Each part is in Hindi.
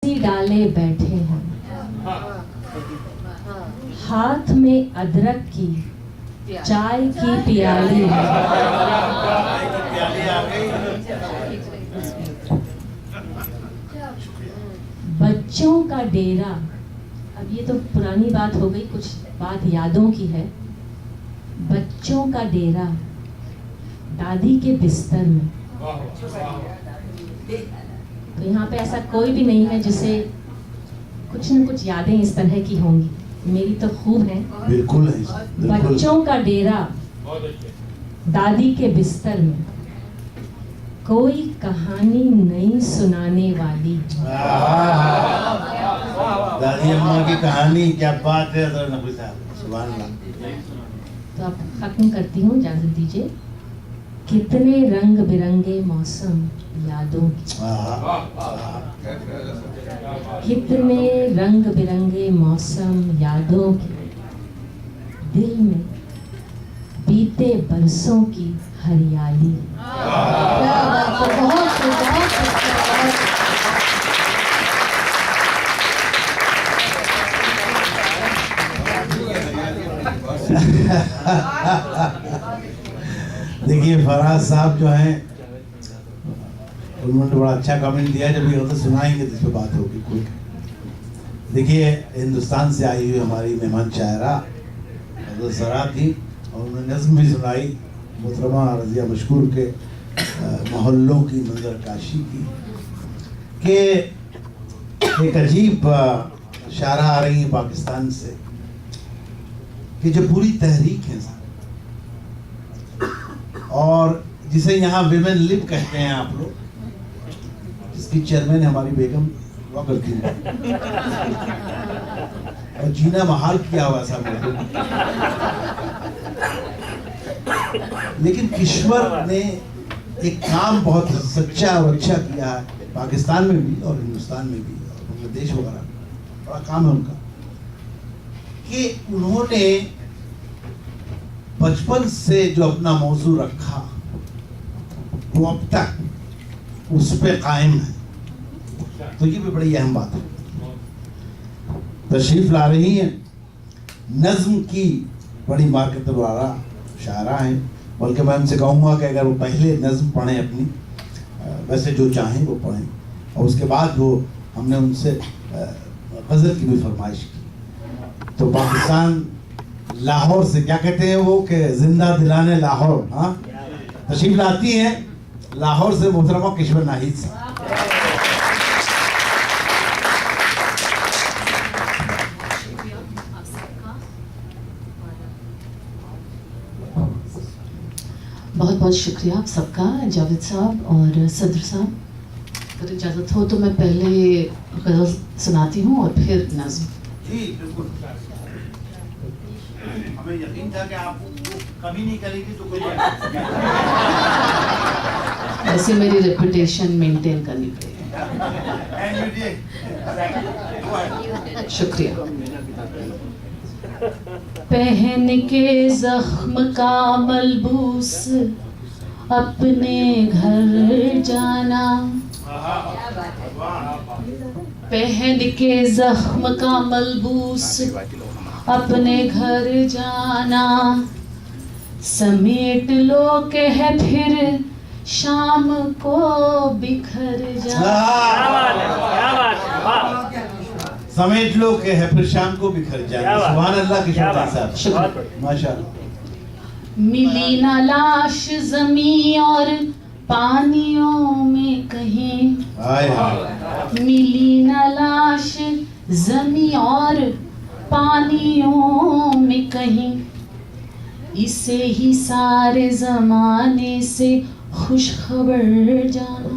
डाले बैठे हैं, हाथ में अदरक की चाय की प्याली है। बच्चों का डेरा, अब ये तो पुरानी बात हो गई, कुछ बात यादों की है। बच्चों का डेरा दादी के बिस्तर में। तो यहाँ पे ऐसा कोई भी नहीं है जिसे कुछ न कुछ यादें इस तरह की होंगी। मेरी तो खूब है। बिल्कुल है। बच्चों का डेरा दादी के बिस्तर में, कोई कहानी नहीं सुनाने वाली। दादी अम्मा की कहानी, क्या बात है नबी साहब, सुभान अल्लाह। तो अब खत्म करती हूँ, इजाजत दीजिए। कितने रंग बिरंगे मौसम यादों की, कितने रंग बिरंगे मौसम यादों के, दिल में बीते बरसों की हरियाली। देखिए फराज साहब जो हैं, उन्होंने बड़ा अच्छा कमेंट दिया। जब ये तो सुनाएंगे तो इस पर बात होगी कोई। देखिए हिंदुस्तान से आई हुई हमारी मेहमान शायरा ज़रा थी, और उन्होंने नज़्म भी सुनाई मोहतरमा रज़िया मशकूर के मोहल्लों की मंजरकाशी की। कि एक अजीब शायरा आ रही है पाकिस्तान से, कि जो पूरी तहरीक है और जिसे यहाँ विमेन लिब कहते हैं आप लोग, जिसकी चेयरमैन हमारी बेगम हुआ करती है, और जीना महाल किया हुआ सब लोगों। लेकिन किश्वर ने एक काम बहुत सच्चा और अच्छा किया है, पाकिस्तान में भी और हिंदुस्तान में भी और बांग्लादेश वगैरह में। बड़ा काम है उनका कि उन्होंने बचपन से जो अपना मौजू रखा वो अब तक उस पे कायम है। तो ये भी बड़ी अहम बात है। तशरीफ ला रही हैं, नज्म की बड़ी मार्केटर वाला शायरा हैं, बल्कि मैं उनसे कहूँगा कि अगर वो पहले नज्म पढ़ें अपनी, वैसे जो चाहें वो पढ़ें, और उसके बाद वो हमने उनसे गज़ल की भी फरमाइश की। तो पाकिस्तान लाहौर से, क्या कहते हैं वो, कि जिंदा दिलाने लाहौर, हाँ, तशरीफ लाती हैं लाहौर से मोहतरमा किश्वर नाहिद से। बहुत बहुत शुक्रिया आप सबका, जावेद साहब और सदर साहब। अगर इजाज़त हो तो मैं पहले गज़ल सुनाती हूँ और फिर नज़्म। जी बिल्कुल, हमें यकीन था कि आप कभी नहीं करेगी तो कोई ऐसे मेरी रेपुटेशन मेंटेन करनी पड़ेगी। शुक्रिया। पहन के जख्म का मलबूस अपने घर जाना, पहन के जख्म का मलबूस अपने घर जाना, समेट लो के है फिर शाम को बिखर जाना। समेट लो के है फिर शाम को बिखर जाना। सुभान अल्लाह की साहब, माशाअल्लाह। मिली ना लाश जमी और पानियों में कहीं, मिली ना लाश जमी और पानियों में कहीं, इसे ही सारे जमाने से खुश खबर जाना,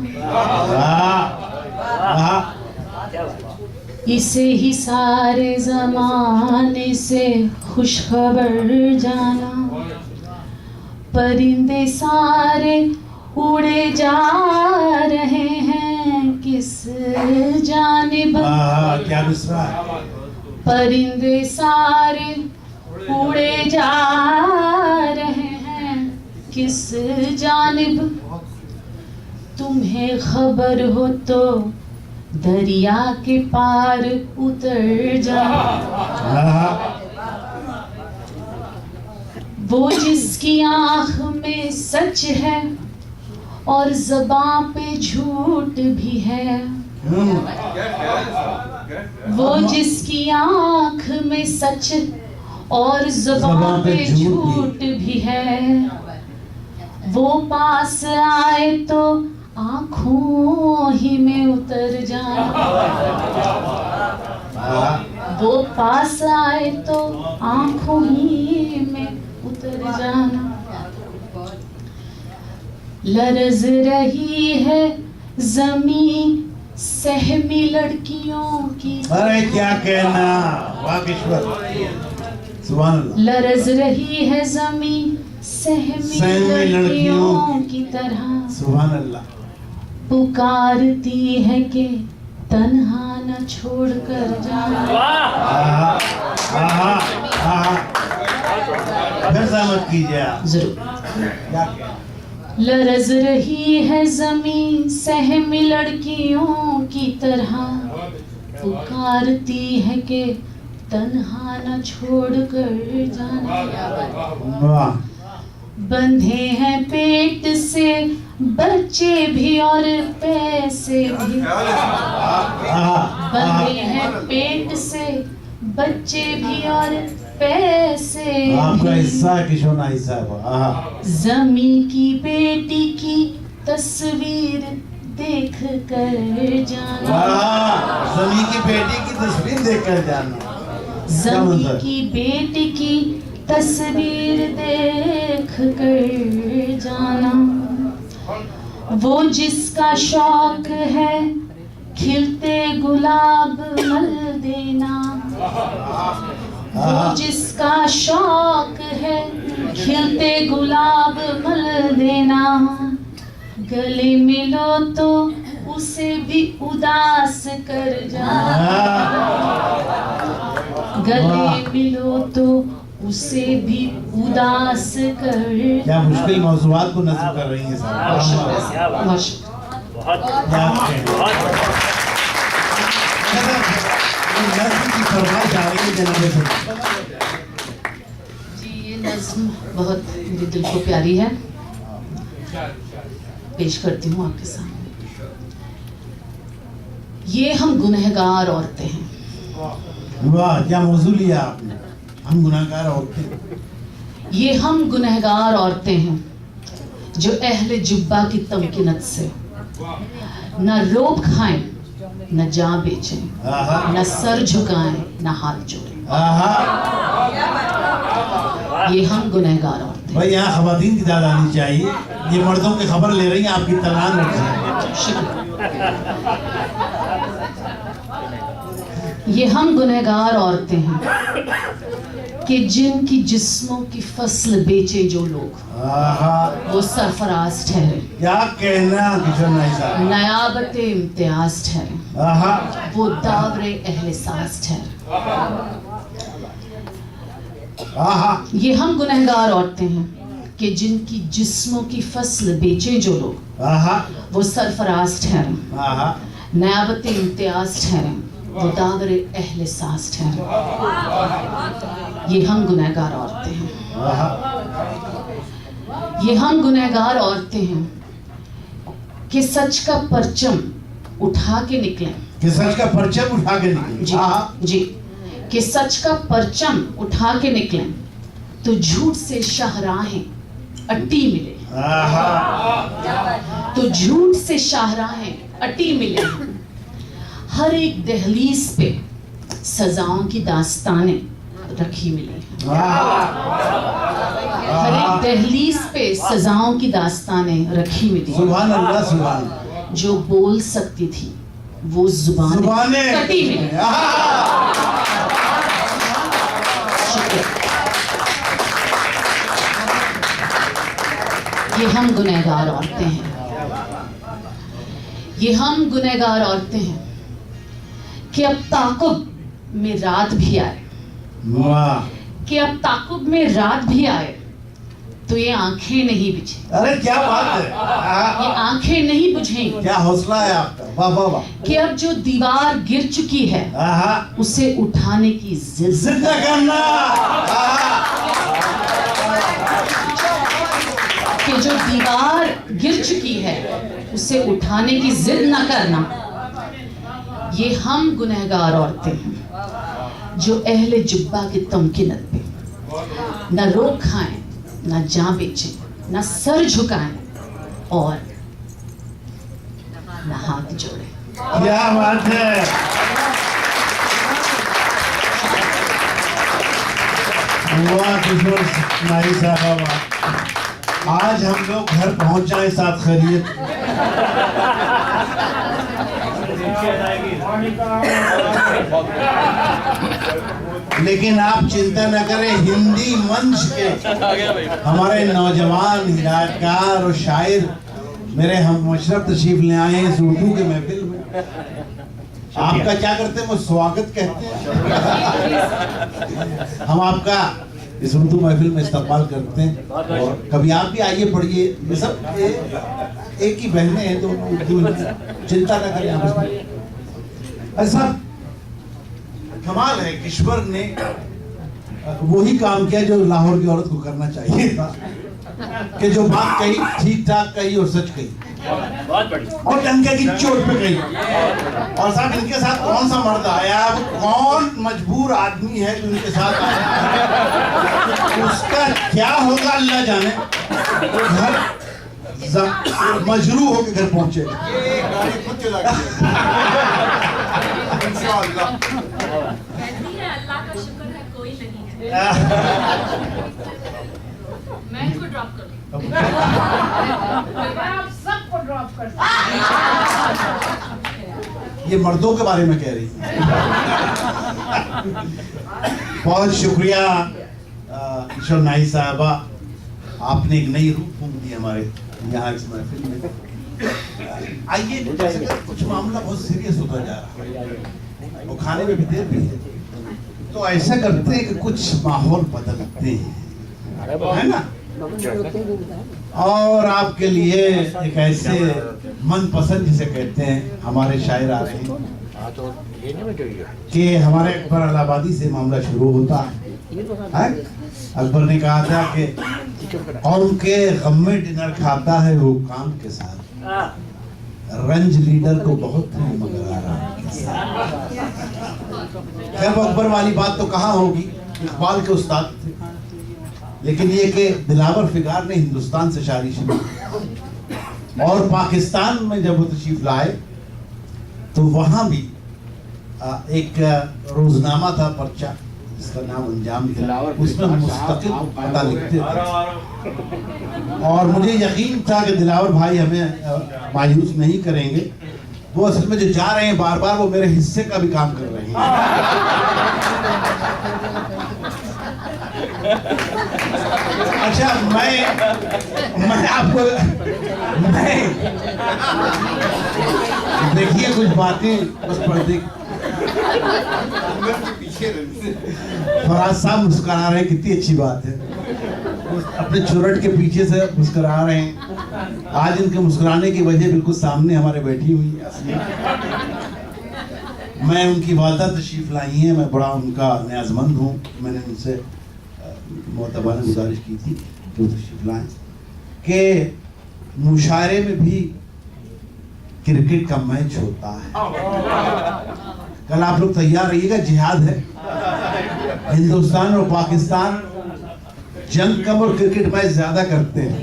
इसे ही सारे जमाने से खुश खबर जाना। परिंदे सारे उड़े जा रहे हैं किस जानिब, क्या दूसरा, परिंदे सारे उड़े जा रहे हैं किस जानिब, तुम्हें खबर हो तो दरिया के पार उतर जा। वो जिसकी आंख में सच है और ज़बां पे झूठ भी है। वो जिसकी आंख में सच और ज़बां पे झूठ भी है। वो पास आए तो आँखों ही में उतर जाना। वो पास आए तो आँखों ही में उतर जाना। लरज़ रही है ज़मीं सहमी लड़कियों की। अरे क्या कहना, वाह किश्वर, सुभान अल्लाह। लरज़ रही है ज़मीं सहमी लड़कियों की तरह। सुभान अल्लाह। पुकारती है कि तन्हा न छोड़ कर जाना। फिर सहमत कीजिए आप। जरूर। लरज़ रही है ज़मीं सहमी लड़कियों की तरह। पुकारती है कि तन्हा न छोड़ कर जाना। बंधे हैं पेट से बच्चे भी और पैसे भी। बंधे हैं पेट से बच्चे भी और पैसे आपका भी। हिस्सा किशोर ना हिस्सा है। ज़मीं की बेटी की तस्वीर देख कर जाना। ज़मीं की बेटी की तस्वीर देख कर जाना। ज़मीं की बेटी की तस्वीर देख कर जाना। वो जिसका शौक है खिलते गुलाब मल देना। वो जिसका शौक है खिलते गुलाब मल देना। गले मिलो तो उसे भी उदास कर जाना। गले मिलो तो उसे भी उदास कर। क्या मुश्किल मौज़ूआत को नज़्म कर रही हैं साहब। जी ये नज़्म बहुत मेरे दिल को प्यारी है, पेश करती हूँ आपके सामने। ये हम गुनहगार औरतें हैं। वाह क्या मौजू लिया आपने, हम गुनाहगार औरतें। ये हम गुनहगार औरतें हैं जो अहले जुब्बा की तमकीनत से न रोब खाएं न जान बेचें, न सर झुकाएं न हाथ जोड़ें। ये हम गुनहगार औरतें। भाई यहाँ खवातीन की दाद आनी चाहिए। ये मर्दों की खबर ले रही हैं, आपकी तलान रख रही ये हम गुनहगार औरतें हैं कि जिनकी जिस्मों की फसल बेचे जो लोग वो सरफराज ठहरे। क्या कहना किशोर नाई साहब। नयाबत इम्तियाज ठहरे, वो दावरे अहले साज ठहरे। ये हम गुनहगार औरतें हैं कि जिनकी जिस्मों की फसल बेचे जो लोग वो सरफराज ठहरे, नयाबत इम्तियाज ठहरे, वो दावरे अहले साज ठहरे। ये हम गुनहगार औरतें हैं। ये हम गुनहगार औरतें हैं कि सच का परचम उठा के निकलें। कि सच का परचम उठा के निकलें। जी जी, कि सच का परचम उठा के निकलें तो झूठ से शाहराहें अट्टी मिले। तो झूठ से शाहराहें अट्टी मिले। हर एक दहलीज पे सजाओं की दास्तानें रखी मिली। हर एक दहलीज पे सजाओं की दास्तानें रखी मिली। सुभान अल्लाह, सुभान अल्लाह। जो बोल सकती थी वो जुबानें कटी मिली। ये हम गुनहगार औरतें हैं। ये हम गुनहगार औरतें हैं कि अब ताक़ुब में रात भी आए। कि अब ताक़ुब में रात भी आए तो ये आंखें नहीं बुझे। अरे क्या बात है। ये आंखें नहीं बुझेंगी। क्या हौसला है आपका। वाह वाह वाह। कि अब जो दीवार गिर चुकी है आहा, उसे उठाने की जिद जिद न करना। कि जो दीवार गिर चुकी है उसे उठाने की जिद न करना। ये हम गुनहगार औरतें हैं जो अहले जुब्बा की तमकीनत पे न रोक खाएं, न जान बेचें, न सर झुकाएं और न हाथ जोड़ें। क्या बात है। वाह किशोर नाई साहब, आज हम लोग घर पहुंच जाए साथ खैरियत। लेकिन आप चिंता न करें, हिंदी मंच के हमारे नौजवान हिदायतकार और शायर मेरे हम मशरफ तशरीफ ले आए हैं इस उर्दू के महफिल में। आपका क्या करते हैं, वो स्वागत कहते हैं। हम आपका इस उर्दू महफिल में इस्तकबाल करते हैं और कभी आप भी आइए पढ़िए। ये सब एक ही बहनें हैं, तो उर्दू, चिंता न करें आप। ऐसा कमाल है, ईश्वर ने वही काम किया जो लाहौर की औरत को करना चाहिए था, कि जो बात कही ठीक ठाक कही और सच कही और डंके की चोट पे कही। और साहब इनके साथ कौन सा मर्द आया, कौन मजबूर आदमी है जो इनके साथ आया, उसका क्या होगा अल्लाह जाने। घर मजरू होकर घर पहुंचे। अल्लाह का शुक्र है कोई नहीं है। मैं इसको ड्रॉप कर दूं। आप सबको ड्रॉप कर ये मर्दों के बारे में कह रही है। बहुत शुक्रिया किशोर नाई साहबा, आपने एक नई रूह फूंक दी हमारे यहाँ इस महफिल में। आइए, कुछ मामला बहुत सीरियस होता जा रहा है, वो खाने में भी देर भी है, तो ऐसा करते हैं कि कुछ माहौल बदलते हैं, है ना। और आपके लिए एक ऐसे मनपसंद जिसे कहते हैं हमारे शायर आ रहे हैं कि हमारे अकबर इलाहाबादी से मामला शुरू होता है। अकबर ने कहा था कि कौम के गम में डिनर खाता है वो काम के साथ, रंज लीडर को बहुत है मगर आराम के साथ। खैर अकबर वाली बात तो कहाँ होगी, इकबाल के उस्ताद थे, लेकिन ये कि दिलावर फिगार ने हिंदुस्तान से शायरी शुरू और पाकिस्तान में जब वो तशरीफ लाए तो वहाँ भी एक रोजनामा था, पर्चा जिसका नाम अंजाम था, उसमें मुस्तकिल पता लिखते थे और मुझे यकीन था कि दिलावर भाई हमें मायूस नहीं करेंगे। वो असल में जो जा रहे हैं बार बार वो मेरे हिस्से का भी काम कर रहे हैं। अच्छा, मैं आपको देखिए कुछ बातें बस पर्दे फराज साहब मुस्कुरा रहे हैं, कितनी अच्छी बात है, अपने चुरट के पीछे से मुस्कुरा रहे हैं। आज इनके मुस्कुराने की वजह बिल्कुल सामने हमारे बैठी हुई है। मैं उनकी वादा तशरीफ लाई हैं, मैं बड़ा उनका न्याज़मंद हूँ। मैंने उनसे मोतबाना गुजारिश की थी कि तशरीफ लाएं कि मुशायरे में भी क्रिकेट का मैच होता है। कल आप लोग तैयार रहिएगा, जिहाद है। हिंदुस्तान और पाकिस्तान जंग कम और क्रिकेट मैच ज्यादा करते हैं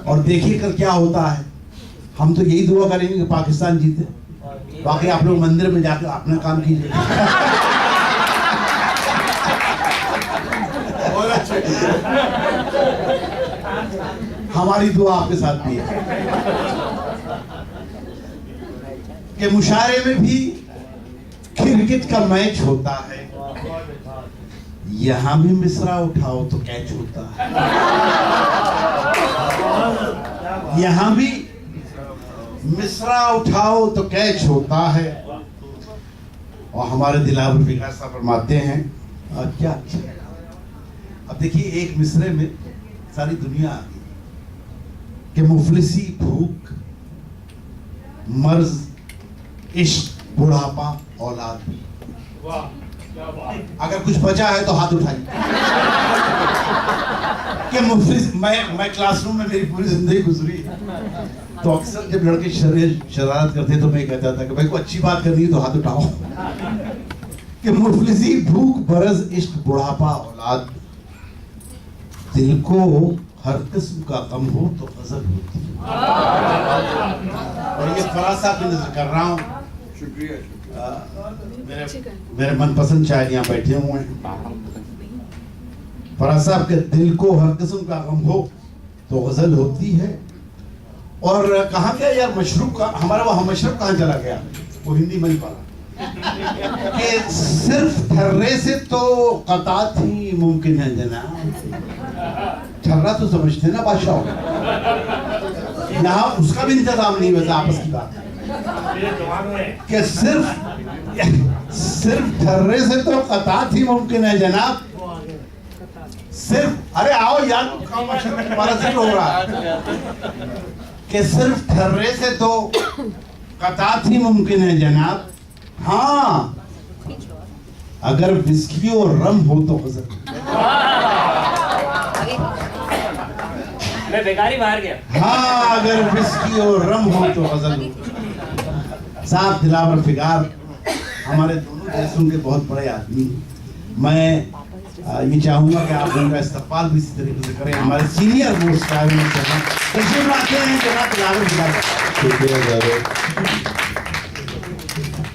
और देखिए कल क्या होता है। हम तो यही दुआ करेंगे कि पाकिस्तान जीते, बाकी आप लोग मंदिर में जाकर अपना काम कीजिए। हमारी दुआ आपके साथ भी है कि मुशायरे में भी क्रिकेट का मैच होता है। यहां भी मिसरा उठाओ तो कैच होता है, यहां भी मिसरा उठाओ तो कैच होता है। और हमारे दिलावर फिगार साहब फरमाते हैं क्या अच्छा। अब देखिए एक मिसरे में सारी दुनिया आ गई कि मुफलिसी भूख मर्ज, इश्क, बुढ़ापा, औलाद। अगर कुछ बचा है तो हाथ उठाइए। कि मुफलिस, मैं क्लासरूम में मेरी पूरी जिंदगी गुजरी है, तो अक्सर जब लड़के शरारत करते तो मैं कहता था कि भाई को अच्छी बात करनी है तो हाथ उठाओ। कि मुफलिसी, भूख, बरस, इश्क, बुढ़ापा, औलाद। दिल को हर किस्म का गम हो तो गजल होती है। और ये फराज साहब की नजर कर रहा हूँ। शुक्रिया। मेरे मनपसंद शायर यहाँ बैठे हुए हैं। फराज साहब के दिल को हर किस्म का गम हो तो गजल होती है। और कहाँ गया यार मशरूब का, हमारा वहाँ मशरूब कहाँ चला गया, वो हिंदी में नहीं पढ़ा। कि सिर्फ ठर्रे से तो कतात ही मुमकिन है जनाब। ठर्रा तो समझते ना बादशाह, यहाँ उसका भी इंतजाम नहीं, वैसे आपस की बात है कि सिर्फ ठर्रे से तो कतात ही मुमकिन है जनाब। सिर्फ, अरे आओ यार, तुम्हारा जिक्र हो रहा है कि सिर्फ ठर्रे से तो कतात ही मुमकिन है जनाब। हाँ, अगर विस्की और रम हो तो गजल। मैं बेकारी बाहर गया। हाँ, अगर विस्की और रम हो तो गजल। साहब दिलावर फिगार हमारे दोनों देशों के बहुत बड़े आदमी हैं। मैं ये चाहूंगा कि आप उनका इस्तकबाल भी इसी तरीके से करें। हमारे सीनियर मोस्ट शायर तशरीफ लाते हैं जनाब दिलावर फिगार। शुक्रिया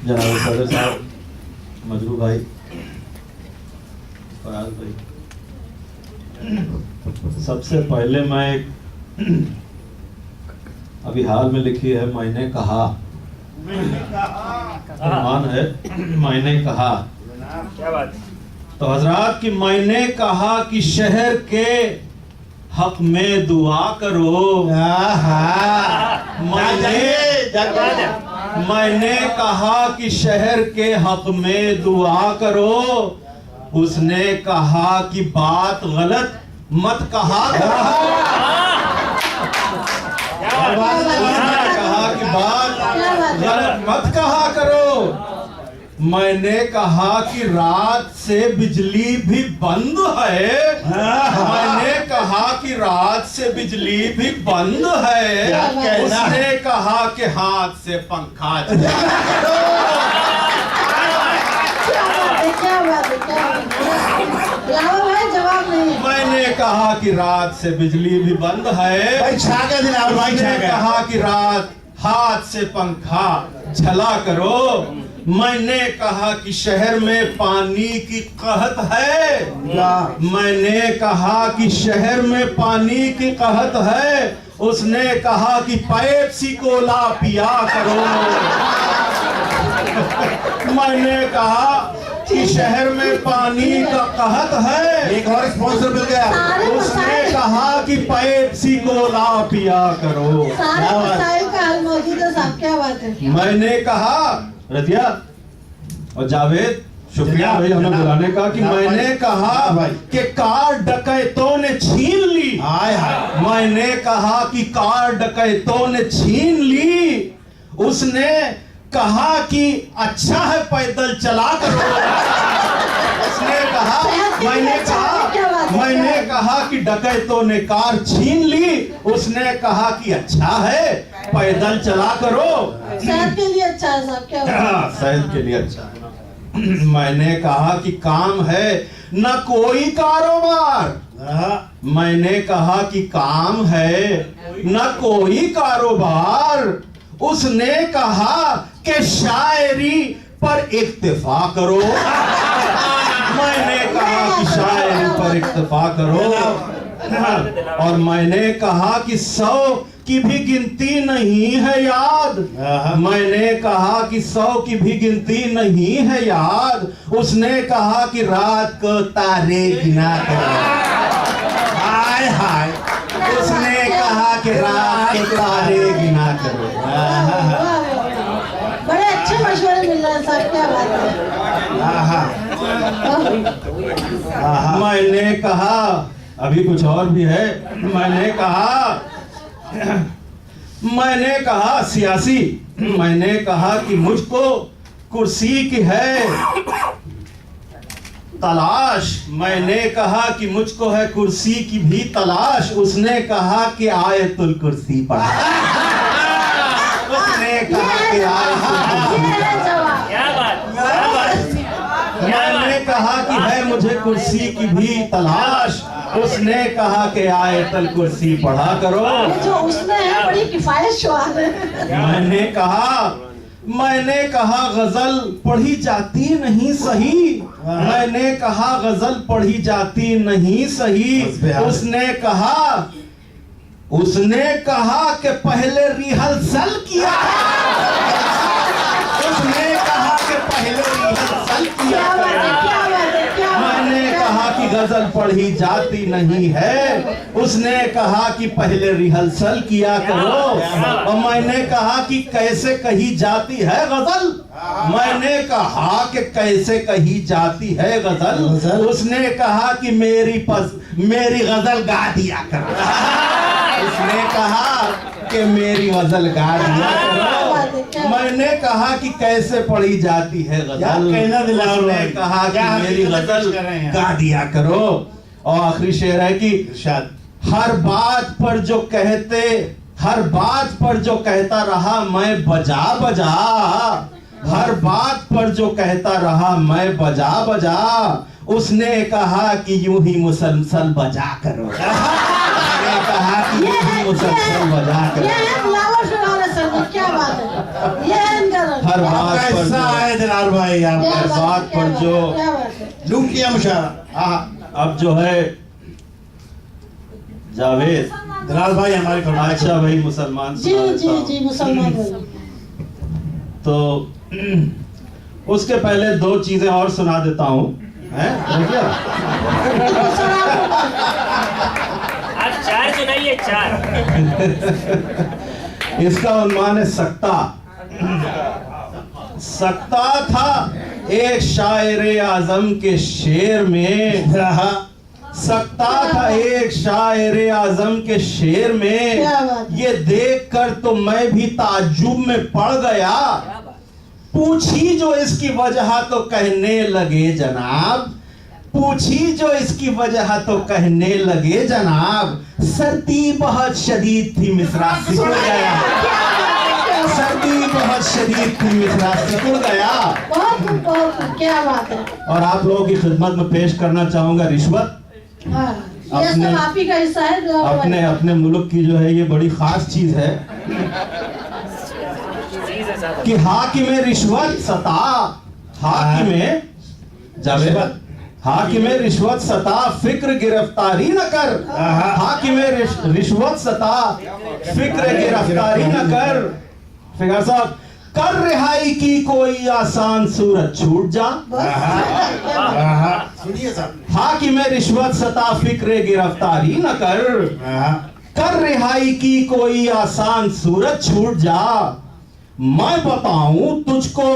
जनाब सदर साहब, मजरू भाई, फराज भाई। सबसे पहले मैं अभी हाल में लिखी है मैंने कहा, मान है मैंने कहा। क्या बात। तो हजरात की मैंने कहा कि शहर के हक में दुआ करो। मैंने कहा कि शहर के हक में दुआ करो। उसने कहा कि बात गलत मत कहा करो। उसने कहा कि बात गलत मत कहा करो। मैंने कहा कि रात से बिजली भी बंद है। मैंने कहा कि रात से बिजली भी बंद है। उसने कहा कि हाथ से पंखा चला। मैंने कहा कि रात से बिजली भी बंद है। मैंने कहा कि रात हाथ से पंखा झला करो। मैंने कहा कि शहर में पानी की कहत है। मैंने कहा कि शहर में पानी की कहत है। उसने कहा कि पेप्सी कोला पिया करो। मैंने कहा कि शहर में पानी का कहत है। एक और स्पॉन्सर मिल गया। उसने कहा कि पेप्सी कोला पिया करो। क्या बात है। मैंने कहा रतिया और जावेद, शुक्रिया भाई हमें बुलाने का। कि मैंने कहा कि कार डकैतों ने छीन ली। मैंने कहा कि कार डकैतों ने छीन ली। उसने कहा कि अच्छा है पैदल चला करो। उसने कहा, मैंने कहा कि डकैतों ने कार छीन ली। उसने कहा कि अच्छा है पैदल चला करो। सेहत के लिए अच्छा है साहब। क्या सेहत के लिए अच्छा है। मैंने कहा कि काम है न कोई कारोबार। मैंने कहा कि काम है न कोई कारोबार। उसने कहा कि शायरी पर इक्तिफा करो। मैंने कहा कि शायरी पर इक्तिफा करो। और मैंने कहा कि 100 की भी गिनती नहीं है याद। मैंने कहा कि 100 की भी गिनती नहीं है याद। उसने कहा कि रात को तारे गिना करो। हाय हाय। उसने कहा कि रात को तारे गिना करो। बड़े अच्छे मशवरे मिल रहे हैं साहब। क्या बात है। मैंने कहा अभी कुछ और भी है। मैंने कहा सियासी मैंने कहा कि मुझको कुर्सी की है तलाश। मैंने कहा कि मुझको है कुर्सी की भी तलाश। उसने कहा कि आयतुल कुर्सी पढ़ा। उसने कहा कि आयतुल ये है जवाब। क्या बात, क्या बात, क्या मैंने बात। कहा कि है मुझे कुर्सी की भी तलाश। उसने कहा कि आयतुल कुर्सी पढ़ा करो। ये जो उसमें है बड़ी किफायत सवाल है। मैंने कहा गजल पढ़ी जाती नहीं सही। मैंने कहा गजल पढ़ी जाती नहीं सही। उसने कहा कि पहले रिहर्सल किया। उसने कहा कि पहले रिहर्सल किया। क्या बात है, क्या बात है, क्या बात है, मैंने क्या कहा कि गजल पढ़ी जाती नहीं है। उसने कहा कि पहले रिहर्सल किया करो। और मैंने कहा कि कैसे कही जाती है गजल। मैंने कहा कि कैसे कही जाती है गजल। उसने कहा कि मेरी गजल गा दिया करो। उसने कहा कि मेरी गजल गा दिया करो। मैंने कहा कि कैसे पढ़ी जाती है गजल। उसने कहा कि मेरी गजल गा दिया करो। और आखिरी शेर है कि हर बात पर जो कहता रहा मैं बजा बजा। हर बात पर जो कहता रहा मैं बजा बजा। उसने कहा कि यूं ही मुसलसल बजा करो। उसने कहा कि यूं ही मुसलसल बजा ये करो। है दिलावर शुराना सर, क्या बात है। ये है इनका रंग। हर बात पर कैसा है दिलार भाई क्या आप हर बात है, बात क्या पर बात जो है, क्या बात है। लूट किया मुशारा। अब जो है जावेद दिलार भाई हमारी फरमाइश। अच्छा भाई मुसलमान जी सुना जी देता हूं। जी मुसलमान भाई। तो उसके पहले दो चीजें और सुना देता हूँ। हैं? देखिए, आप 4 सुनाइए, 4। इसका उन्मान है सकता। सकता था एक शायर आजम के शेर में। सकता था एक शायर आजम के शेर में। क्या बात है। ये देखकर तो मैं भी ताज्जुब में पड़ गया। पूछी जो इसकी वजह तो कहने लगे जनाब। पूछी जो इसकी वजह तो कहने लगे जनाब। सर्दी बहुत शदीद थी मिसरा सिकुड़ गया। सर्दी बहुत शदीद थी मिसरा सिकुड़ गया। बहुत खूब, बहुत खूब, क्या बात है। और आप लोगों की खिदमत में पेश करना चाहूंगा रिश्वत। हाँ, ये अपने- सब आप ही का हिस्सा है दिलावर भाई। अपने मुल्क की जो है ये बड़ी खास चीज है कि हाकिम रिश्वत सता। हाकिम जावेद हाकिम रिश्वत सता फिक्र गिरफ्तारी न कर। हाकिम रिश्वत सता फिक्र गिरफ्तारी न कर। फिगर साहब कर रिहाई की कोई आसान सूरत छूट जा। सुनिए साहब। हाकिम रिश्वत सता फिक्र गिरफ्तारी न कर। कर रिहाई की कोई आसान सूरत छूट जा। मैं बताऊं तुझको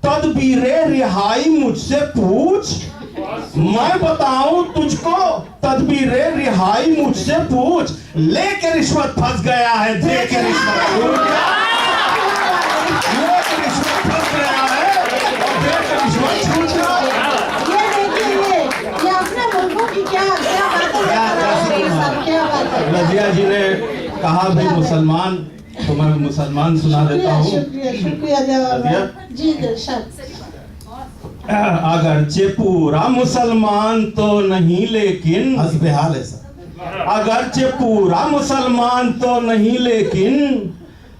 तदबीरे रिहाई मुझसे पूछ। मैं बताऊं तुझको तदबीरे रिहाई मुझसे पूछ। लेके रिश्वत फंस गया है दे के रिश्वत छूट गया। लेके रिश्वत फंस गया है और दे के रिश्वत छूट गया। ये देखिए ये अपने मुल्कों की क्या क्या बातें लेकर आए हैं साहब, क्या बात है। रजिया जी ने कहा भाई मुसलमान, तो मैं मुसलमान सुना देता हूँ। शुक्रिया शुक्रिया दिलावर भाई। जी दिलशाद। अगरचे पूरा मुसलमान तो नहीं लेकिन हस्बे हाल है सर। अगरचे पूरा मुसलमान तो नहीं लेकिन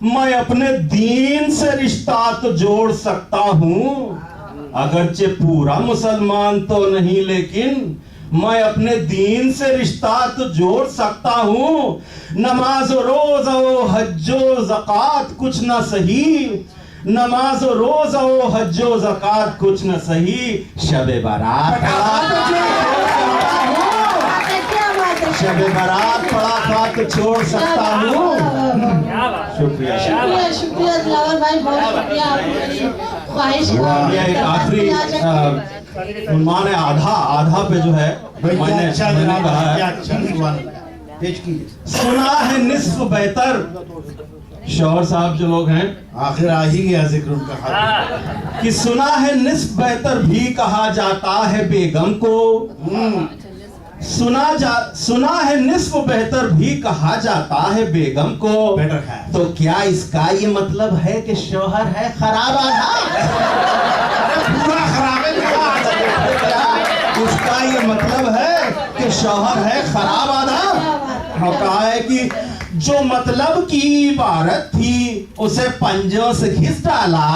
मैं अपने दीन से रिश्ता तो जोड़ सकता हूँ। अगरचे पूरा मुसलमान तो नहीं लेकिन मैं अपने दीन से रिश्ता तो जोड़ सकता हूँ। नमाज रोज़ा हज्जो ज़कात कुछ न सही। नमाज रोज़ा हज्जो ज़कात कुछ न सही। शबे बारात क्या बात है। शबे बारात पड़ा था तो छोड़ सकता हूँ। क्या बात, शुक्रिया। शुक्रिया शुक्रिया दिलावर भाई, बहुत शुक्रिया। आपकी ख्वाहिश ये एक आखिरी उन्मान है आधा पे जो है मैंने अच्छा मैंने जनाब, कहा क्या है अच्छा सुना पेश कीजिए। सुना है निस्फ बेहतर शौहर साहब जो लोग हैं आखिर आ ही गया जिक्र उनका। हाँ, कि सुना है निस्फ बेहतर भी कहा जाता है बेगम को। सुना है निस्फ बेहतर भी कहा जाता है बेगम को। बेटर है। तो क्या इसका ये मतलब है कि शौहर है खराब आधा? पूरा खराब है। क्या इसका ये मतलब है कि शौहर है खराब आधा? हाँ, कहा है कि जो मतलब की इबारत थी उसे पंजों से घिस डाला।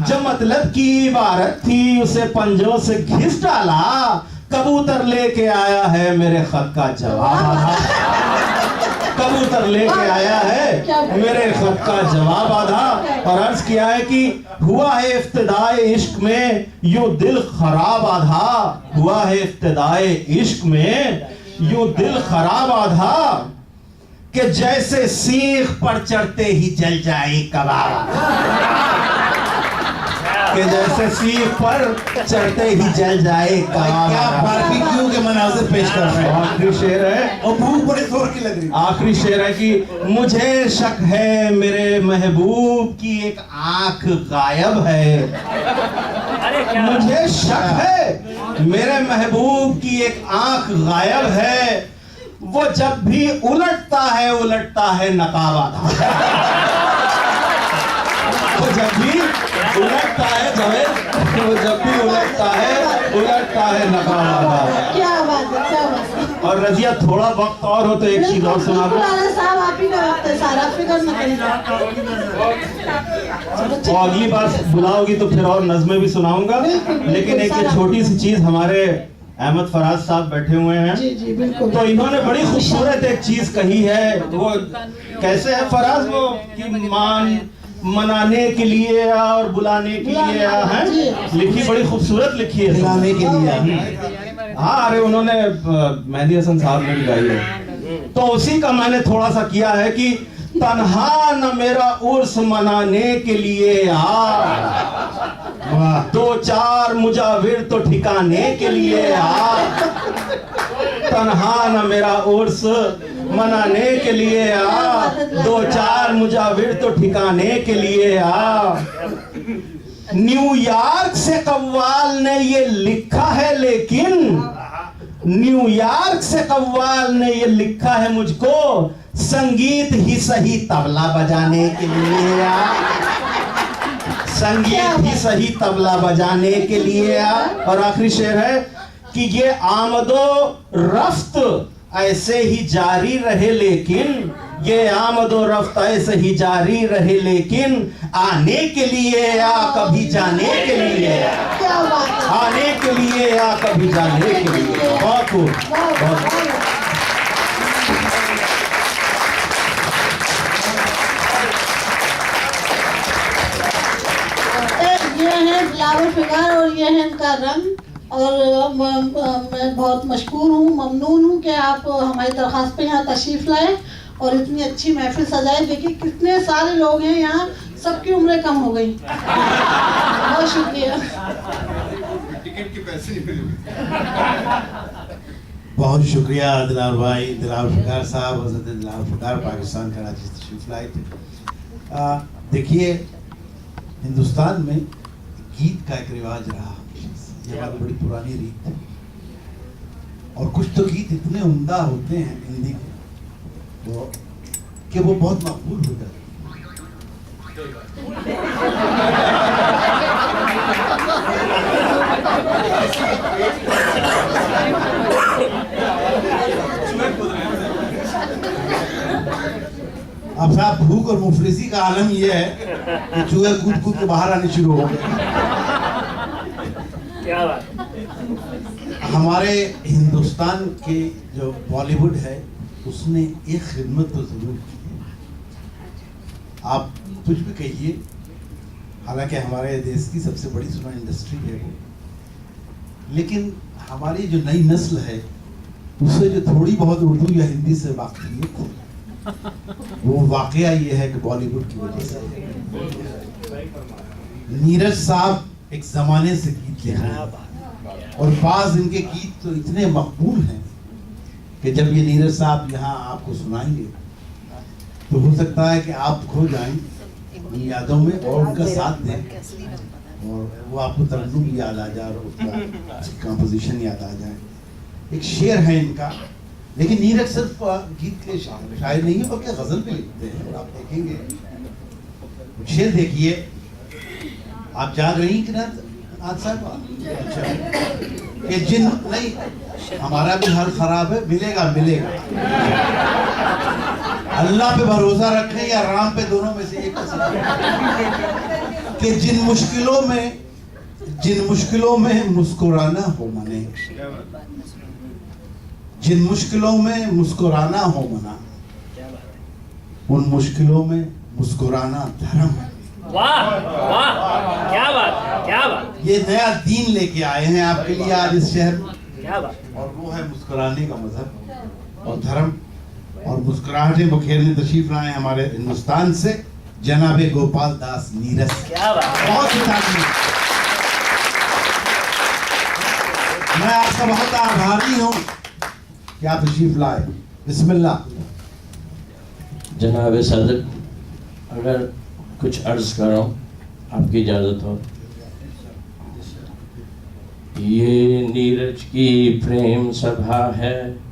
जो मतलब की इबारत थी उसे पंजों से घिस डाला। कबूतर लेके आया है मेरे खत का जवाब आधा। कबूतर लेके आया है मेरे खत का जवाब आधा। और अर्ज किया है कि हुआ है इफ्तिदाए इश्क में यूं दिल खराब आधा। हुआ है इफ्तिदाए इश्क में यूं दिल खराब आधा कि जैसे सीख पर चढ़ते ही जल जाए कबाब। कि जैसे सीख पर चढ़ते ही जल जाए कबाब। क्या बारबेक्यू के मनाज़िर पेश कर रहे हैं। आखिरी शेर है और भूख बड़ी जोर की लग रही है। आखिरी शेर है कि मुझे शक है मेरे महबूब की एक आंख गायब है। अरे क्या मुझे शक है मेरे महबूब की एक आंख गायब है। वो जब भी उलटता है नकाब आधा। वो जब भी उलटता है जावेद, वो जब भी उलटता है नकाब आधा। क्या बात है, क्या बात है। और रजिया थोड़ा वक्त और हो तो एक चीज और सुना दो। राणा साहब आप ही का वक्त है, सारा फिक्र न करें। और अगली बार बुलाओगी तो फिर और नज़में भी सुनाऊंगा। लेकिन एक ये छोटी सी चीज, हमारे अहमद फराज साहब बैठे हुए हैं, जी जी बिल्कुल। तो इन्होंने बड़ी खूबसूरत एक चीज कही है। वो कैसे है फराज, वो कि मनाने के लिए और बुलाने के लिए हैं, लिखी बड़ी खूबसूरत लिखी है। खिलाने के लिए। हाँ, अरे उन्होंने मेहदी हसन साहब ने भी गाई है। तो उसी का मैंने थोड़ा सा किया है कि तन्हा न मेरा उर्स मनाने के लिए आ। दो चार मुजाविर तो ठिकाने के लिए आ। तन्हा न मेरा उर्स मनाने के लिए आ। दो चार मुजाविर तो ठिकाने के लिए आ। न्यूयॉर्क से कव्वाल ने ये लिखा है, लेकिन न्यूयॉर्क से कव्वाल ने ये लिखा है मुझको संगीत ही सही तबला बजाने के लिए आ। संगीत ही सही तबला बजाने के लिए आ। और आखिरी शेर है कि ये आमदो रफ्त ऐसे ही जारी रहे, लेकिन ये आमदो रफ्त ऐसे ही जारी रहे, लेकिन आने के लिए या कभी जाने के लिए, क्या बात है। आने के लिए या कभी जाने के लिए। बहुत खूब, बहुत। ये है फ्लावर फिगर और ये है इनका रंग। और मैं बहुत मशकूर हूँ, ममनून हूँ कि आप हमारी दरख्वास्त पे यहाँ तशरीफ़ लाए और इतनी अच्छी महफिल सजाए। देखिए कितने सारे लोग हैं यहाँ, सबकी उम्रें कम हो गई। बहुत शुक्रिया। टिकट के पैसे नहीं मिले। बहुत शुक्रिया दिलावर भाई, दिलावर फकार साहब, हज़रत दिलावर फकार पाकिस्तान कराची से तशरीफ लाए थे। देखिए, हिंदुस्तान में गीत का एक रिवाज रहा, ये बात बड़ी पुरानी रीत है। और कुछ तो गीत इतने उम्दा होते हैं हिंदी के वो कि वो बहुत मकबूल हो जाते अब साहब भूख और मुफलिसी का आलम यह है कि चूहे कूद कूद के बाहर आने शुरू हो गए। क्या बात। हमारे हिंदुस्तान के जो बॉलीवुड है उसने एक खिदमत तो जरूर की है। आप कुछ भी कहिए, हालांकि हमारे देश की सबसे बड़ी सिनेमा इंडस्ट्री है वो, लेकिन हमारी जो नई नस्ल है उससे जो थोड़ी बहुत उर्दू या हिंदी से वाकिफियत है, वो वाकया ये है कि बॉलीवुड की वजह से। नीरज साहब एक जमाने से गीत लिख रहे हैं और बाज इनके गीत तो इतने मकबूल हैं कि जब ये नीरज साहब यहाँ आपको सुनाएंगे तो हो सकता है कि आप खो जाएं उन यादों में और उनका साथ दें और वो आपको तरन्नुम याद आ जाए और उसका कंपोजिशन याद आ जाए। एक शेर है इनका, लेकिन नीरज सिर्फ गीत के शायर नहीं है बल्कि गजल भी लिखते हैं। और आप देखेंगे शेर देखिए, आप जाग रही कि ना आज साहब? अच्छा, कि जिन नहीं, हमारा भी हाल खराब है, मिलेगा मिलेगा। अल्लाह पे भरोसा रखें या राम पे, दोनों में से एक कि जिन मुश्किलों में मुस्कुराना हो मने, जिन मुश्किलों में मुस्कुराना हो मना, उन मुश्किलों में मुस्कुराना धर्म है। वाह वाह, क्या बात क्या बात। ये नया दीन लेके आए हैं आपके लिए आज इस शहर में, क्या बात। और वो है मुस्कुराने का मजहब और धर्म। और मुस्कुराहटें बखेरने तशरीफ लाए हमारे हिंदुस्तान से जनाबे गोपाल दास नीरज। क्या बात। बहुत ही तारीफ। मैं आपका बहुत आभारी हूँ कि आप तशरीफ लाए। बिस्मिल्लाह। जनाब सदर, अगर कुछ अर्ज करो आपकी इजाज़त हो। ये नीरज की प्रेम सभा है,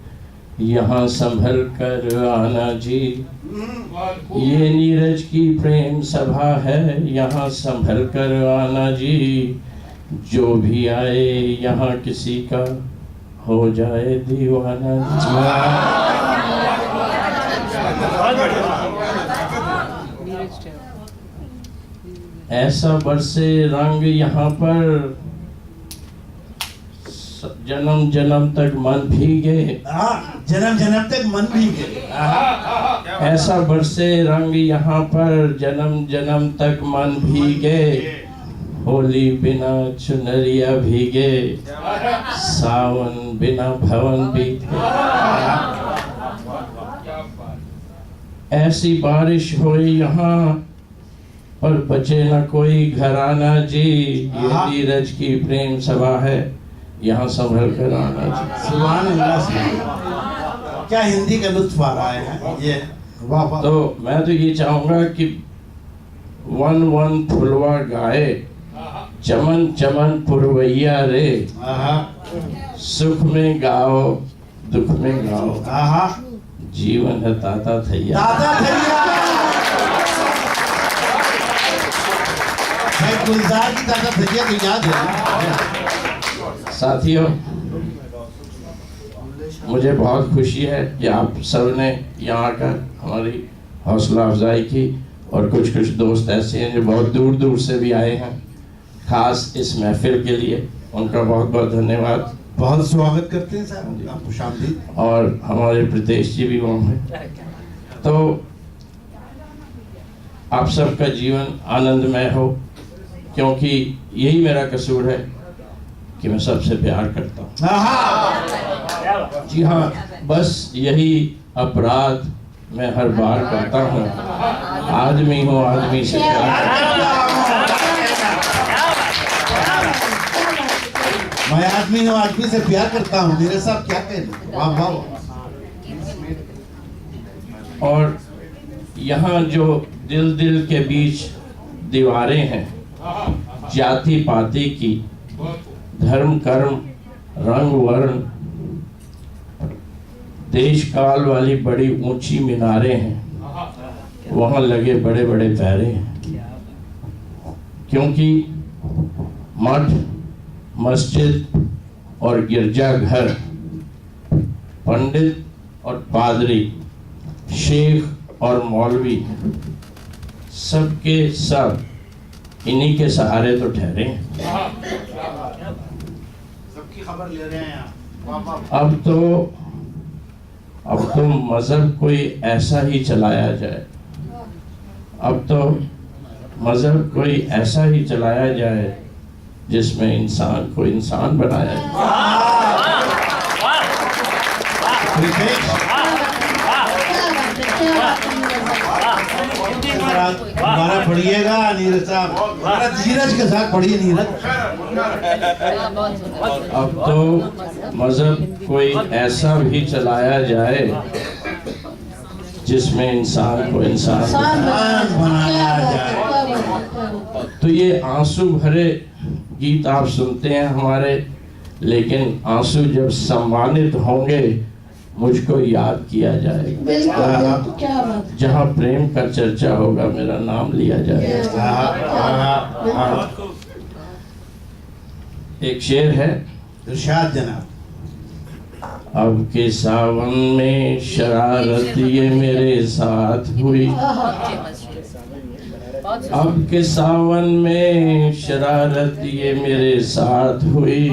यहाँ संभल कर आना जी। ये नीरज की प्रेम सभा है, यहाँ संभल कर आना जी। जो भी आए यहाँ किसी का हो जाए दीवाना जी। ऐसा बरसे रंग यहाँ पर, जन्म जन्म तक मन भीगे। जन्म जन्म तक मन भीगे। ऐसा बरसे रंग यहाँ पर, जन्म जन्म तक मन भीगे। होली बिना चुनरिया भीगे, सावन बिना भवन बीते। ऐसी बारिश हुई यहाँ पर बचे न कोई घराना जी। ये नीरज की प्रेम सभा है, यहाँ संभल कर आना जी। सुभान अल्लाह। क्या हिंदी का लुत्फ आ रहा है ये, वाह वाह। तो मैं तो ये चाहूंगा कि वन वन फुलवा गाए, चमन चमन पुरवैया रे। सुख में गाओ दुख में गाओ, जीवन है ताता थैया। गुलजार की ताता थैया तो याद है। साथियों, मुझे बहुत खुशी है कि आप सब ने यहाँ आकर हमारी हौसला अफजाई की। और कुछ कुछ दोस्त ऐसे हैं जो बहुत दूर दूर से भी आए हैं खास इस महफिल के लिए, उनका बहुत बहुत धन्यवाद। बहुत स्वागत करते हैं साहब, आप खुशामदीद। और हमारे प्रीतेश जी भी वहाँ हैं। तो आप सबका जीवन आनंदमय हो, क्योंकि यही मेरा कसूर है कि मैं सबसे प्यार करता हूँ। जी हाँ, बस यही अपराध मैं हर बार करता हूँ। आदमी हूँ, आदमी से प्यार। मैं आदमी हूँ, आदमी से प्यार करता हूँ। मेरे साथ क्या कहना, वाह वाह। और यहाँ जो दिल दिल के बीच दीवारें हैं, जाति पाति की, धर्म कर्म रंग वर्ण देश काल वाली बड़ी ऊंची मीनारें हैं, वहाँ लगे बड़े बड़े पैरे हैं। क्योंकि मठ, मस्जिद और गिरजाघर, पंडित और पादरी, शेख और मौलवी, सबके सब इन्हीं के सहारे तो ठहरे हैं। सबकी खबर ले रहे हैं अब तो मजहब कोई ऐसा ही चलाया जाए। अब तो मजहब कोई ऐसा ही चलाया जाए जिसमें इंसान को इंसान बनाया जाए। हमारा पढ़िएगा नीरज साहब, धीरज के साथ पढ़िए नीरज। अब तो मजहब कोई ऐसा भी चलाया जाए जिसमें इंसान को इंसान बनाया जाए। तो ये आंसू भरे गीत आप सुनते हैं हमारे, लेकिन आंसू जब सम्मानित होंगे मुझको याद किया जाएगा। बिल्कुल, क्या बात। जहाँ प्रेम का चर्चा होगा मेरा नाम लिया जाएगा। एक शेर है, इरशाद जनाब। अब के सावन में शरारत ये मेरे साथ हुई, अब के सावन में शरारत ये मेरे साथ हुई,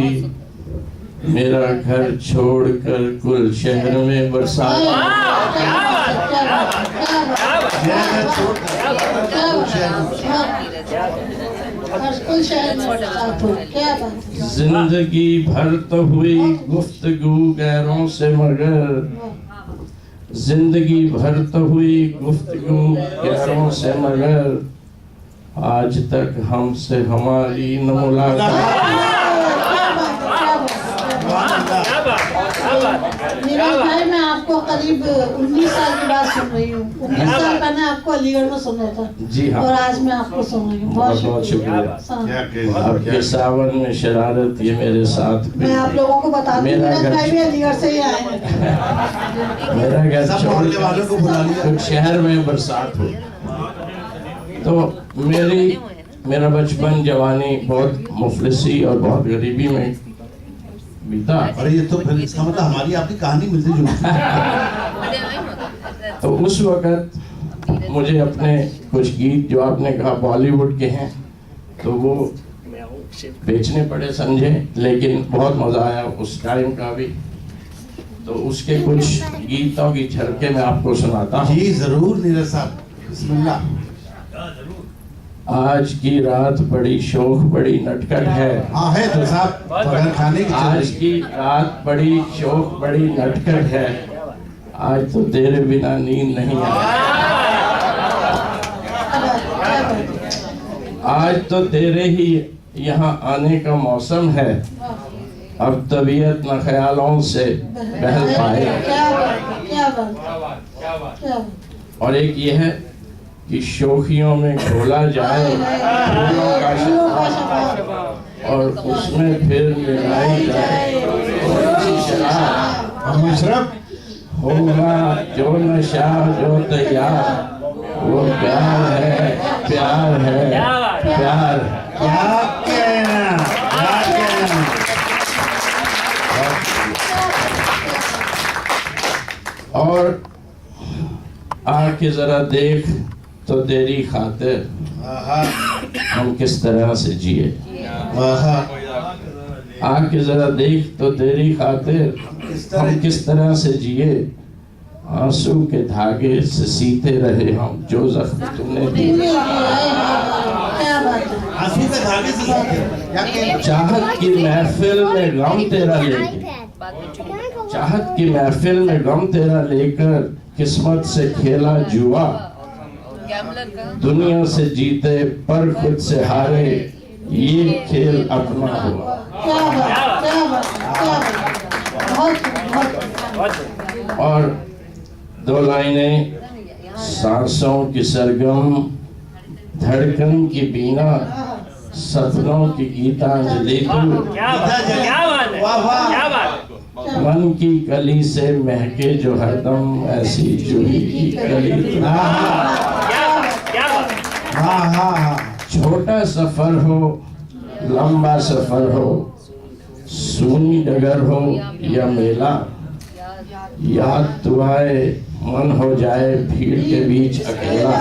मेरा घर छोड़कर कुल शहर में बरसात। जिंदगी भर तो हुई गुफ्तगू गैरों से, मगर जिंदगी भर तो हुई गुफ्तगू गैरों से, मगर आज तक हमसे हमारी न मुलाकात। नीरज भाई, मैं आपको करीब 19 साल के बाद सुन रही हूँ। 19 साल पहले आपको अलीगढ़ में सुना था। जी हाँ। और आज मैं आपको सुन रही हूँ। बहुत बहुत शुक्रिया। अब के सावन में शरारत ये मेरे साथ। मैं आप लोगों को बता दूं, नीरज भाई भी अलीगढ़ से ही आए हैं। मेरा घर छोड़ने वालों को बुला लिया। कुछ शहर में बरसात हुई। तो मेरा बचपन जवानी बहुत मुफलिसी और बहुत गरीबी में बीता। और ये तो फिर इसका मतलब हमारी आपकी कहानी मिलती जुलती। तो उस वक्त मुझे अपने कुछ गीत जो आपने कहा बॉलीवुड के हैं, तो वो बेचने पड़े समझे, लेकिन बहुत मजा आया उस टाइम का भी। तो उसके कुछ गीतों की झलकें मैं आपको सुनाता हूँ। जी जरूर नीरज साहब, बिस्मिल्लाह। आज की रात बड़ी शोख बड़ी नटखट है। हाँ है तो साहब, बगैर खाने की आज की रात बड़ी शोख बड़ी नटखट है, आज तो तेरे बिना नींद नहीं आई। आज तो तेरे ही यहाँ आने का मौसम है, अब तबीयत न ख्यालों से बहल पाए। और एक ये है कि शोखियों में घोला जाए फूलों का शराब, और उसमें फिर मिलाई जाए शराब। मुशरफ होगा जो नशा जो तैयार, वो प्यार है प्यार है प्यार। क्या कहना, क्या कहना। और आके जरा देख तो तेरी खातिर हम किस तरह से जिए। आके जरा देख तो तेरी खातिर हम किस तरह से जिए, आंसू के धागे से सीते रहे हम जो जख्म तुमने दिए। आंसू के धागे से सीते। चाहत की महफिल में गम तेरा लेके, चाहत की महफिल में गम तेरा लेकर किस्मत से खेला जुआ, दुनिया से जीते पर खुद से हारे, ये खेल अपना हुआ। और दो लाइनें, सांसों की सरगम धड़कन की बीना, सपनों की गीतांजलि तू, क्या बात है, क्या बात। मन की कली से महके जो हरदम ऐसी जूही की कली। छोटा सफर हो लंबा सफर हो, सूनी डगर हो या मेला, याद तो आए मन हो जाए भीड़ के बीच अकेला।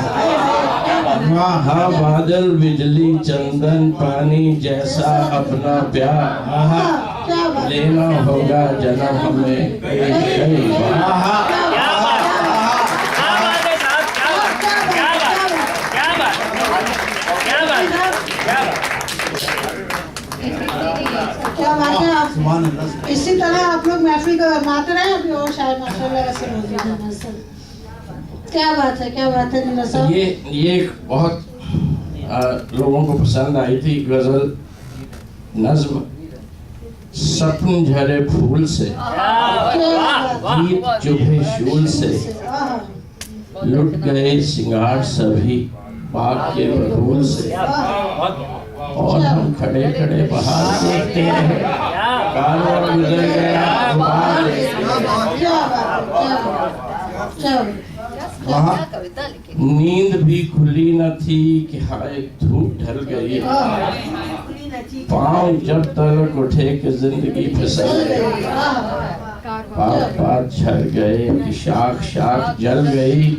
हाँ बादल बिजली चंदन पानी जैसा अपना प्यार, लेना होगा जन्म हमें कई बार। क्या बात है। आप इसी तरह आप लोग महफिल को माते रहे अभी और शायद माशाल्लाह से हो जाए। क्या बात है, क्या बात है नीरज साहब। ये बहुत लोगों को पसंद आई थी गजल नज्म, सपन झरे फूल से गीत चुभे शूल से, लुट गए सिंगार सभी बाग के बबूल से, और हम खड़े खड़े बाहर देखते हैं, कारवां गुजर गया बाहर। वहाँ नींद भी खुली न थी कि हाय धूप ढल गई, पाँव जब तलक उठे कि जिंदगी फिसल गई, पात पात झड़ गए कि शाख शाख जल गई,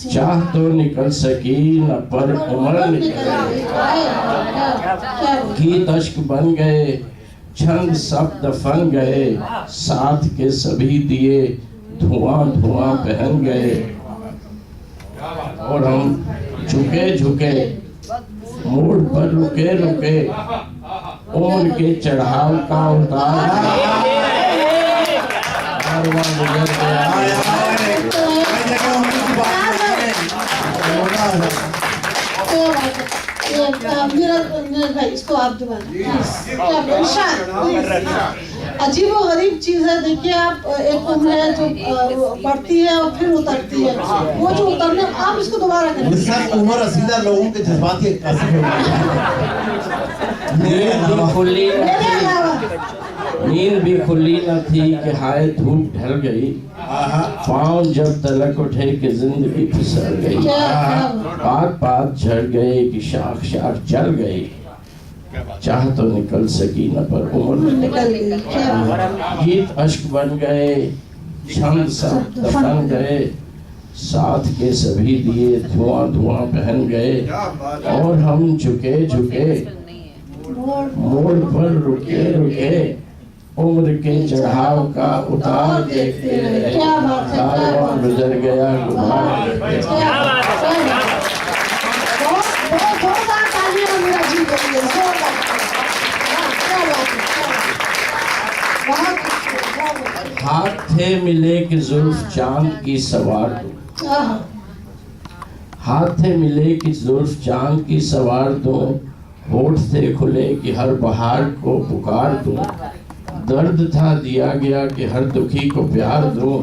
चाह तो निकल सकी न पर उम्र निकल गई। गीत अश्क बन गए, छंद सब दफन गए, साथ के सभी दिए धुआं धुआं पहन गए, और हम झुके झुके मोड़ पर रुके रुके, उम्र के चढ़ाव का उतार गुजर गया। इसको आप अजीब और गरीब चीज है। देखिए आप, एक उम्र है जो बढ़ती है और फिर उतरती है, वो जो उतरने आप इसको दोबारा करें। उम्र रसीदा लोगों के जज्बात के नींद भी खुली न थी कि हाय धूप ढल गई, पाँव जब तलक उठे कि जिंदगी फिसल गई, पात पात झड़ गए कि शाख शाख जल गई, चाह तो निकल सकी न पर उम्र निकल गई। गीत अश्क बन गए, छंद सब दफन गए, साथ के सभी दिए धुआं धुआं पहन गए, और हम झुके झुके मोड़ पर रुके रुके, उम्र के चढ़ाव का उतार देखते रहे, कारवां गुजर गया गुबार। हाथ थे मिले कि जुल्फ चांद की सवार दो, हाथ थे मिले कि जुल्फ चांद की सवार दो, होठ थे खुले कि हर बहार को पुकार दूं, दर्द था दिया गया कि हर दुखी को प्यार दूं,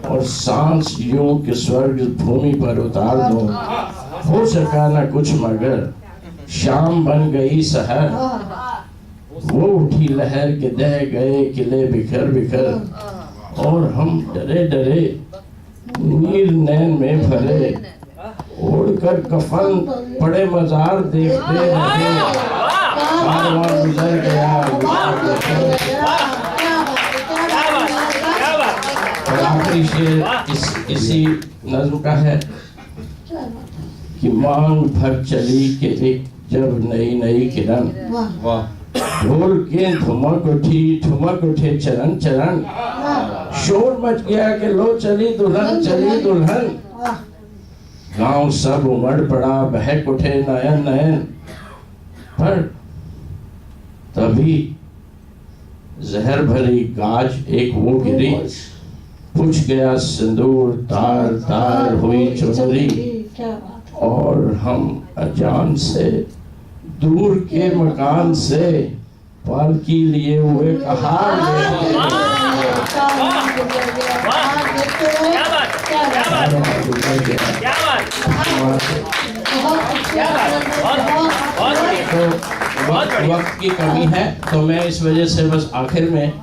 और सांस यूं कि स्वर्ग भूमि पर उतार दूं। हो सका न कुछ मगर शाम बन गई सहर, वो उठी लहर के दह गए किले बिखर बिखर, और हम डरे डरे नीर नैन में भरे, ओढ़कर कफन पड़े मजार देखते रहे, कारवां गुजर गया। और आखिरी शेर इसी नज्म का है कि मांग भर चली के एक जब नई नई किरण, ढोल के ठुमक उठे चरण चरण, शोर मच गया कि लो चली दुल्हन, गांव सब उमड़ पड़ा बहक उठे नयन नयन, पर तभी जहर भरी गाज एक वो गिरी, पूछ गया सिंदूर तार तार हुई चुनरी, और हम अजान से दूर के मकान से पालकी लिए हुए कहार वक्त की कमी है, तो मैं इस वजह से बस आखिर में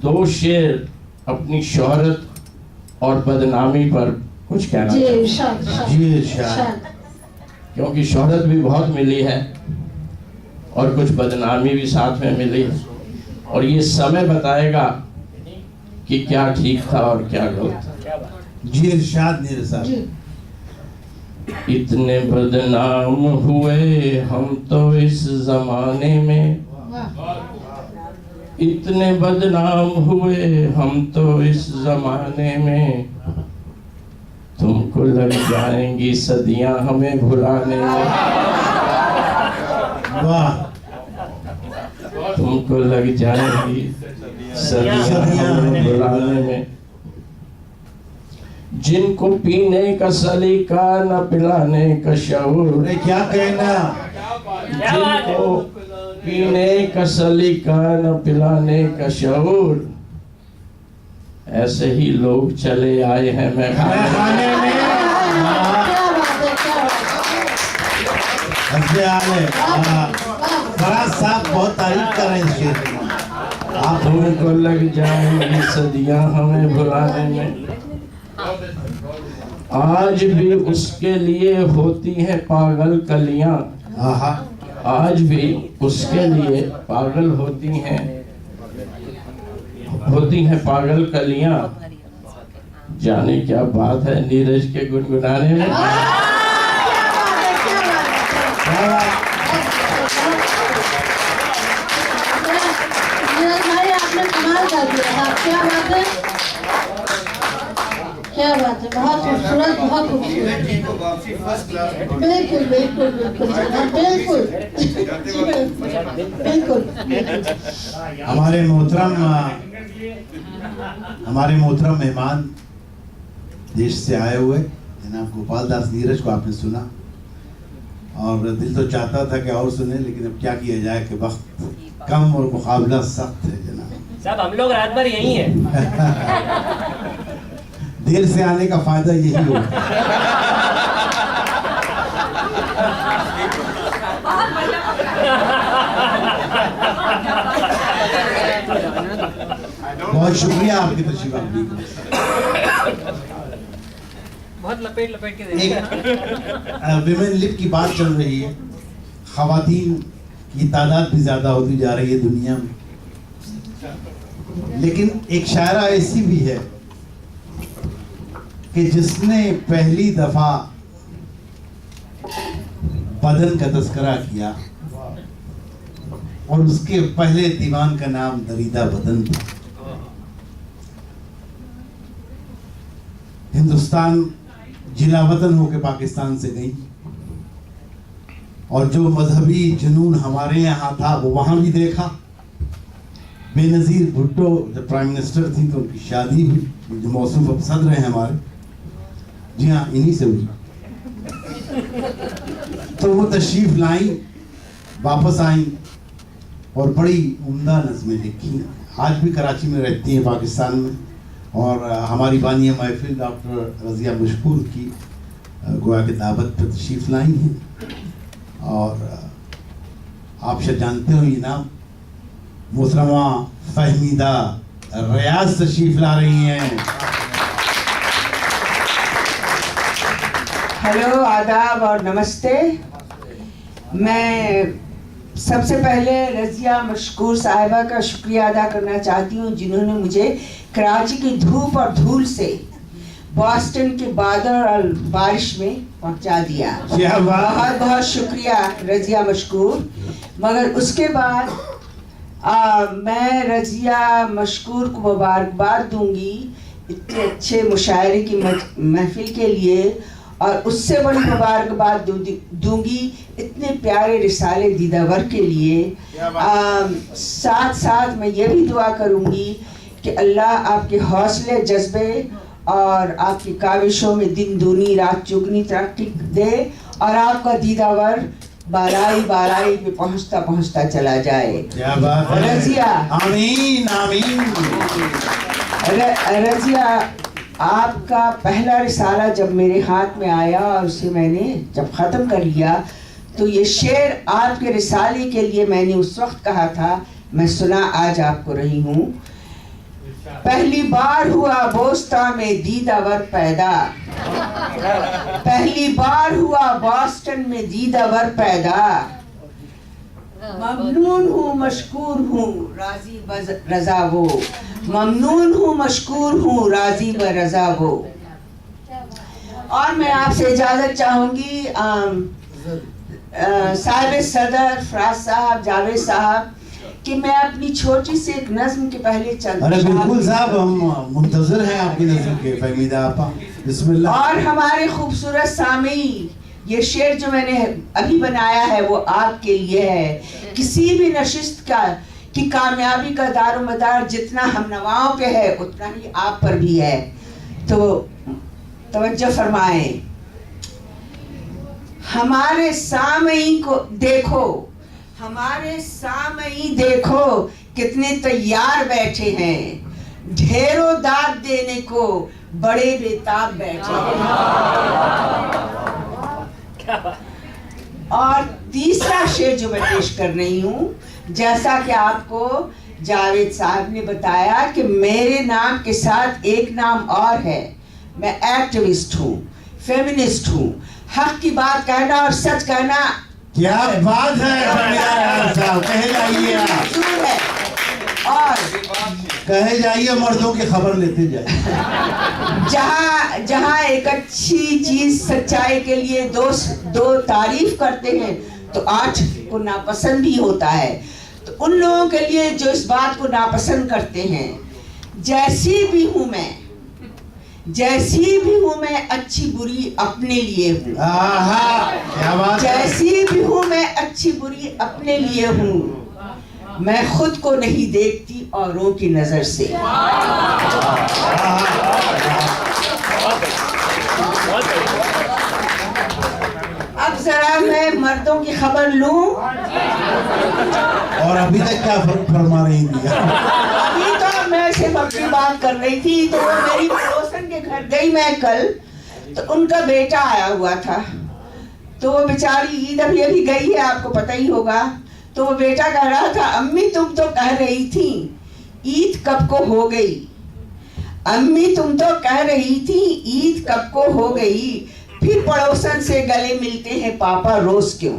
दो शेर अपनी शोहरत और बदनामी पर कुछ कहना चाहूँ, क्योंकि शोहरत भी बहुत मिली है और कुछ बदनामी भी साथ में मिली है, और ये समय बताएगा कि क्या ठीक था और क्या गलत था। जी इरशाद नीर साहब। इतने बदनाम हुए हम तो इस जमाने में, इतने बदनाम हुए हम तो इस जमाने में, तुमको लग जाएंगी सदियां हमें भुलाने में, वाह, तुमको लग जाएंगी सदियां हमें भुलाने में, जिनको पीने का सलीका न पिलाने का शऊर, क्या कहना, जिनको पीने का सलीका न पिलाने का शऊर, ऐसे ही लोग चले आए हैं मैखाने में। अच्छे हाल है। फराज साहब बहुत तारीफ कर रहे हैं इस शेर की। आप तुमको लग जाएंगी सदियां हमें भुलाने में, आज भी उसके लिए होती हैं पागल कलियां, आज भी उसके लिए पागल होती हैं पागल कलियां। जाने क्या बात है नीरज के गुनगुनाने में। भाई आपने कमाल कर दिया। क्या बात है, क्या बात है, बहुत खूबसूरत, बहुत खूबसूरत। बिल्कुल बिल्कुल बिल्कुल जनाब, बिल्कुल बिल्कुल। हमारे मोहतरम मेहमान देश से आए हुए जनाब गोपाल दास नीरज को आपने सुना, और दिल तो चाहता था कि और सुने, लेकिन अब क्या किया जाए कि वक्त कम और मुकाबला सख्त है जनाब। साहब हम लोग रात भर यही हैं। देर से आने का फायदा यही होगा। बहुत शुक्रिया आपकी तशरीफ आने का। बहुत लपेट लपेट के एक विमेन लिप की बात चल रही है, खवातीन की तादाद भी ज्यादा होती जा रही है दुनिया में, लेकिन एक शायरा ऐसी भी है कि जिसने पहली दफा बदन का तस्करा किया और उसके पहले दीवान का नाम दरीदा बदन था। हिंदुस्तान जिला वतन होकर पाकिस्तान से गई, और जो मजहबी जुनून हमारे यहाँ था वो वहां भी देखा। बेनजीर भुट्टो जब प्राइम मिनिस्टर थी तो उनकी शादी हुई, जो मौसूफ अब सदर हैं हमारे, जी हाँ इन्हीं से हुई। तो वो तशरीफ लाई, वापस आई और बड़ी उम्दा नज़में लिखी। आज भी कराची में रहती हैं पाकिस्तान में, और हमारी बानिया महफिल डॉक्टर रज़िया मशकूर की गोया के दावत पर तशरीफ लाई हैं। और आप शायद जानते हो ये नाम, मोहतरमा फहमीदा रियाज तशरीफ ला रही हैं। हेलो, आदाब और नमस्ते। मैं सबसे पहले रज़िया मशकूर साहिबा का शुक्रिया अदा करना चाहती हूँ, जिन्होंने मुझे कराची की धूप और धूल से बॉस्टन के बादल और बारिश में पहुँचा दिया। बहुत बहुत शुक्रिया रज़िया मशकूर। मगर उसके बाद मैं रज़िया मशकूर को मुबारकबाद दूंगी इतने अच्छे मुशायरे की महफिल के लिए, और उससे बड़ी मुबारकबाद दूंगी इतने प्यारे रिसाले दीदावर के लिए। साथ साथ मैं ये भी दुआ करूंगी कि अल्लाह आपके हौसले, जज्बे और आपकी काविशों में दिन दूनी रात चुगनी तरक्की दे, और आपका दीदावर बाराई बाराई पे पहुंचता पहुंचता चला जाए। क्या बात है रज़िया, आमीन आमीन। रज़िया, आपका पहला रिसाला जब मेरे हाथ में आया और उसे मैंने जब ख़त्म कर लिया, तो ये शेर आपके रिसाले के लिए मैंने उस वक्त कहा था, मैं सुना आज आपको रही हूँ। पहली बार हुआ बोस्ता में दीदावर पैदा, पहली बार हुआ बॉस्टन में दीदावर पैदा। ममनून हूँ मशकूर हूँ राजी ब रजा वो, ममनून हूँ मशकूर हूँ राजी ब रजा वो। और मैं आपसे इजाज़त चाहूँगी साहिब सदर फराज साहब, जावेद साहब, कि मैं अपनी छोटी सी एक नज़्म के पहले चंद। अरे बिल्कुल साहब, हम मुंतज़िर हैं आपकी नज़्म के। फहमीदा आपा, बिस्मिल्लाह। और हमारे खूबसूरत सामीन, ये शेर जो मैंने अभी बनाया है वो आपके लिए है। किसी भी नशिस्त की कामयाबी का दारोमदार जितना हम नवाओं पे है उतना ही आप पर भी है, तो तवज्जो फरमाएं। हमारे सामईं को देखो, हमारे सामईं देखो कितने तैयार बैठे हैं, ढेरों दाद देने को बड़े बेताब बैठे हैं। और तीसरा शेर जो मैं पेश कर रही हूँ, जैसा कि आपको जावेद साहब ने बताया कि मेरे नाम के साथ एक नाम और है। मैं एक्टिविस्ट हूँ, फेमिनिस्ट हूँ। हक की बात कहना और सच कहना क्या बात है साहब, कहे जाइए आप, मंजूर है। और कहे जाइए, मर्दों की खबर लेते जाइए। जहाँ जहाँ एक अच्छी चीज सच्चाई के लिए दो तारीफ करते हैं तो 8 को नापसंद भी होता है। तो उन लोगों के लिए जो इस बात को नापसंद करते हैं, जैसी भी हूँ मैं अच्छी बुरी अपने लिए हूँ। क्या बात है। जैसी भी हूँ मैं अच्छी बुरी अपने लिए हूँ। मैं खुद को नहीं देखती औरों की नजर से। अब जरा मैं मर्दों की खबर लूं। और अभी तक क्या फरमा रही थी? अभी तो मैं सिर्फ अपनी बात कर रही थी। तो वो मेरी पड़ोसन के घर गई मैं कल, तो उनका बेटा आया हुआ था। तो वो बेचारी ईद अभी गई है, आपको पता ही होगा। तो वो बेटा कह रहा था, अम्मी तुम तो कह रही थी ईद कब को हो गई, अम्मी तुम तो कह रही थी ईद कब को हो गई, फिर पड़ोसन से गले मिलते हैं पापा रोज क्यों।